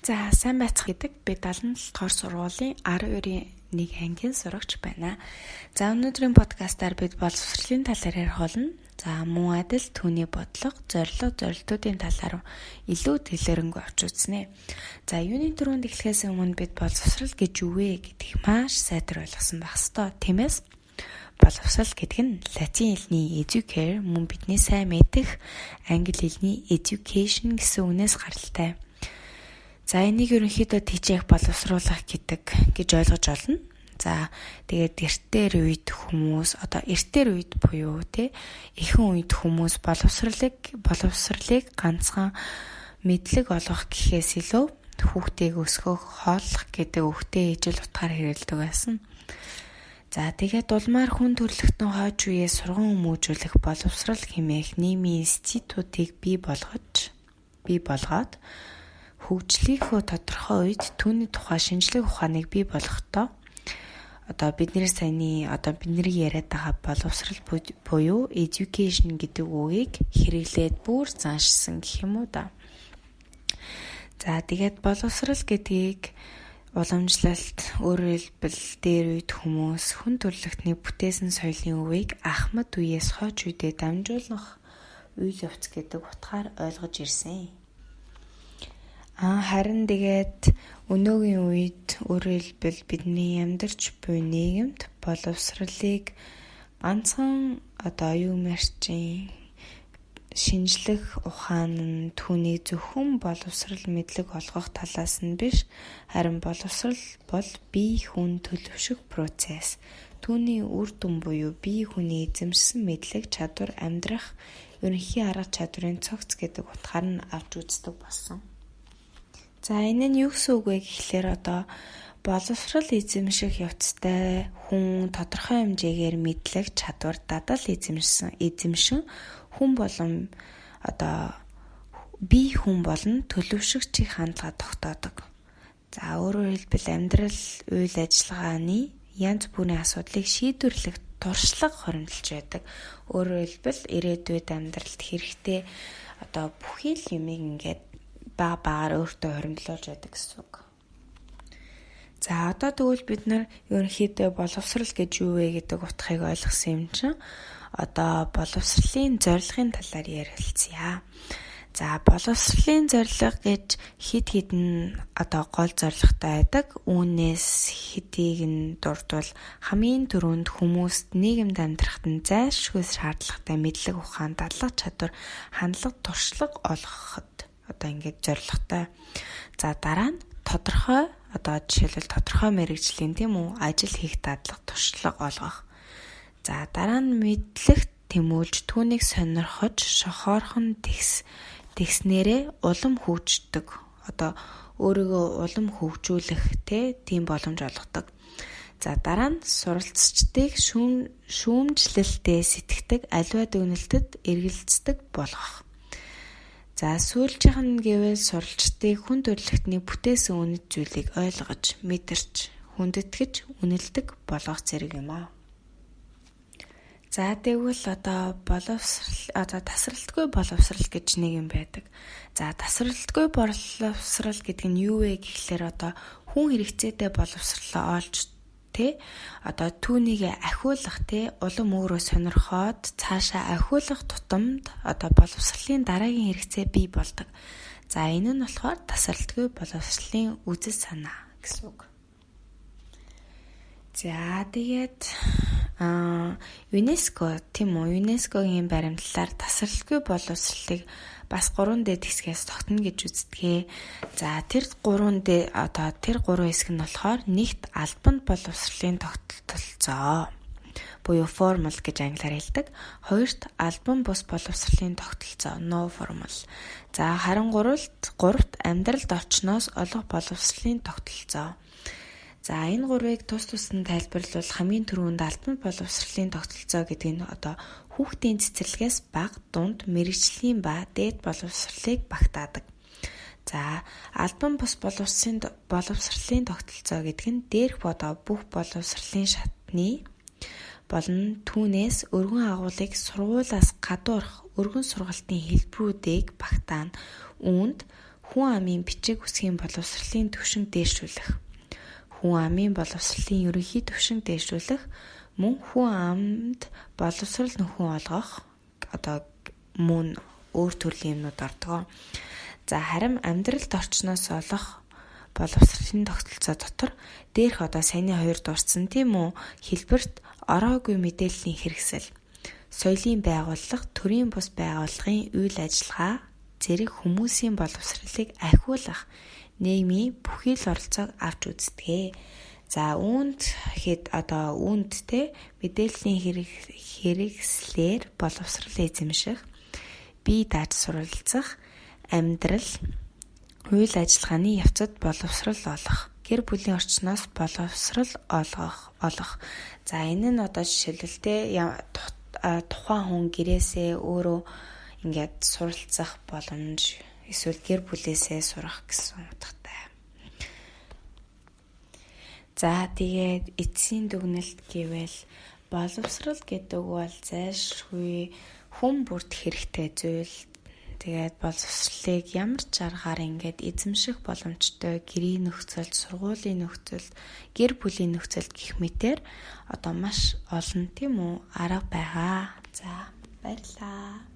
За сайн байцгаана гэдэг би 77 дугаар сургуулийн 12-ийн 1 ангийн сурагч байна. За өнөөдрийн подкастаар бид боловсролын талаар ярих болно. За мөн адил түүний бодлого, зорилтуудын талаар илүү дэлгэрэнгүй авч үзнэ. За юуны түрүүнд эхлэхээс өмнө бид боловсрол гэж юу вэ гэдгийг маш сайтар ойлгосон байх ёстой. Тиймээс боловсрол гэдэг нь латин хэлний educare мөн бидний сайн мэдэх англи хэлний education гэсэн үгнээс гаралтай. За энийг ерөнхийдөө тийчээх боловсруулах гэдэг гэж ойлгож олно. За тэгээд эртээр үед хүмүүс эртээр үед буюу ихэнх үед хүмүүс боловсролыг ганцхан мэдлэг олгох гэхээс илүү хүүхдийг өсгөх, хооллох гэдэг үгтэй ижил утгаар хэрэглэдэг байсан. За тэгээд улмаар хүн төрөлхтөн хойч үеэ сурган хүмүүжүүлэх боловсрол хэмээх нийгмийн институтыг бий болгоод хөгжлийнхөө тодорхой үед түүний тухай шинжлэх ухааныг бий болгохдоо бидний яриад байгаа боловсрол буюу education гэдэг үгийг хэрэглээд бүр заншсан гэх юм уу да. За тэгээд боловсрол гэдгийг уламжлалт, өөрөөр хэлбэл дээр үед хүмүүс хүн төрөлхтний бүтээсэн соёлын үеийг ахмад үеэс хойч үедээ дамжуулах үйл явц гэдэг утгаар ойлгож ирсэн. Харин тэгээд өнөөгийн үед өөрөөр хэлбэл бидний амьдарч буй нийгэмд боловсролыг ганцхан шинжлэх ухаан нь түүний зөвхөн боловсрол мэдлэг олгох талаас нь биш, харин боловсрол бол бие хүн төлөвшөх процесс. Түүний үр дүн буюу бие хүний эзэмшсэн мэдлэг чадвар амьдрах ерөнхий арга чадварын цогц гэдэг утгаар нь авч үздэг болсон. За энэ нь юу гэсэн үг вэ гэхлээр боловсрол эзэмших явцтай хүн тодорхой хэмжээгээр мэдлэг чадвар дадал эзэмшин хүн болон бие хүн болон төлөвшөгчийн хандлага тогтоодог. За өөрөөр хэлбэл амьдрал, үйл ажиллагааны янз бүрийн асуудлыг шийдвэрлэх туршлага хоригдолж байдаг. Өөрөөр хэлбэл ирээдүйд амьдралд хэрэгтэй бүхий л юмыг багаар өөртөө хоригдлуулж байдаг гэсэн үг. За тэгвэл бид нар ерөнхийдөө боловсрол гэж юу вэ гэдэг утгыг ойлгосон юм чинь боловсролын зорилгын талаар ярилцъя. За боловсролын зорилго гэж хэд хэдэн гол зорилготой байдаг. Үүнээс хэдийг нь дурдвал хамгийн түрүүнд хүмүүст нийгэмд амьдрахад нь зайлшгүй шаардлагатай мэдлэг ухаан, дадлаг чадвар, хандлага, туршлага олгоход зорилготой. За дараа нь жишээлбэл тодорхой мэргэжлийн ажил хийх дадлага, туршлага олгох. За дараа нь мэдлэгт тэмүүлж түүнийг сонирхож, шохоорхон тэгснээрээ улам хөгждөг. Өөрийгөө улам хөгжүүлэх тийм боломж олгодог. За дараа нь суралцчдыг шүүмжлэлтэй сэтгэдэг, аливаа дүгнэлтэд эргэлздэг болгох. За сүүлжийнх нь гэвэл суралцчдыг хүн төрөлхтний бүтээсэн үнэт зүйлийг ойлгож, мэдэрч, хүндэтгэж, үнэлдэг болгох зэрэг юм аа. За тэгвэл тасралтгүй боловсрал гэж нэг юм байдаг. За тасралтгүй боловсрал гэдэг нь юу вэ гэхлээр хүн хэрэгцээтэй боловсралаа олж түүнийг ахиулах улам өөрөө сонирхоод цаашаа ахиулах тутамд боловсролын дараагийн хэрэгцээ бий болдог. За энэ нь болохоор тасралтгүй боловсролын үзэл санаа гэсэн үг. За тэгээд ЮНЕСКОгийн баримтлалаар тасралтгүй боловсролыг бас 3D хэсгээс тогтно гэж үздэг. За тэр 3 хэсэг нь болохоор нэгт албанд боловсролын тогтолцоо буюу formal гэж англиар хэлдэг. Хоёрт албан бус боловсролын тогтолцоо no formal. За харин гуравт амьдралд орчноос олох боловсролын тогтолцоо. За энэ гурвыг тус нь тайлбарлавал хамгийн түрүүнд албан боловсролын тогтолцоо гэдэг нь хүүхдийн цэцэрлэгээс бага, дунд, мэргэжлийн ба дээд боловсролыг багтаадаг. За албан бус боловсролын тогтолцоо гэдэг нь дээрх бүх боловсролын шатны болон түүнээс өргөн агуулгыг сургуулиас гадуурх өргөн сургалтын хэлбэрүүдийг багтаана. Үүнд хүн амын бичиг үсгийн боловсролын түвшинг дээшлүүлэх. Хүн амын боловсролын ерөнхий түвшинг дээшлүүлэх, мөн хүн амд боловсрол нөхөн олгох мөн өөр төрлийн юмнууд ордог. За харин амьдралд орчноос олох боловсролын тогтолцоо дотор дээрх саяны 2 дурдсан тийм үү, хэлбэрт ороогүй мэдээллийн хэрэгсэл, соёлын байгууллага, төрийн бус байгууллагын үйл ажиллагаа зэрэг хүмүүсийн боловсролыг ахиулах нийгмийн бүхий л оролцоог авч үздэг. За үүнд мэдээллийн хэрэгслээр боловсрол эзэмших, бие дааж суралцах, амьдрал, үйл ажиллагааны явцад боловсрол олох, гэр бүлийн орчноос боловсрол олох. За энэ нь жишээлбэл тухайн хүн гэрээсээ өөрөө ингээд суралцах боломж, эсвэл гэр бүлээсээ сурах гэсэн утгатай. За тэгээд эцсийн дүгнэлт гэвэл боловсрол гэдэг бол зайлшгүй хүн бүрт хэрэгтэй зүйл. Тэгээд боловсролыг ямар ч аргаар ингээд эзэмших боломжтой гэрийн нөхцөлд, сургуулийн нөхцөлд, гэр бүлийн нөхцөлд гэх мэтэр маш олон тийм үү арга байгаа. За баярлалаа.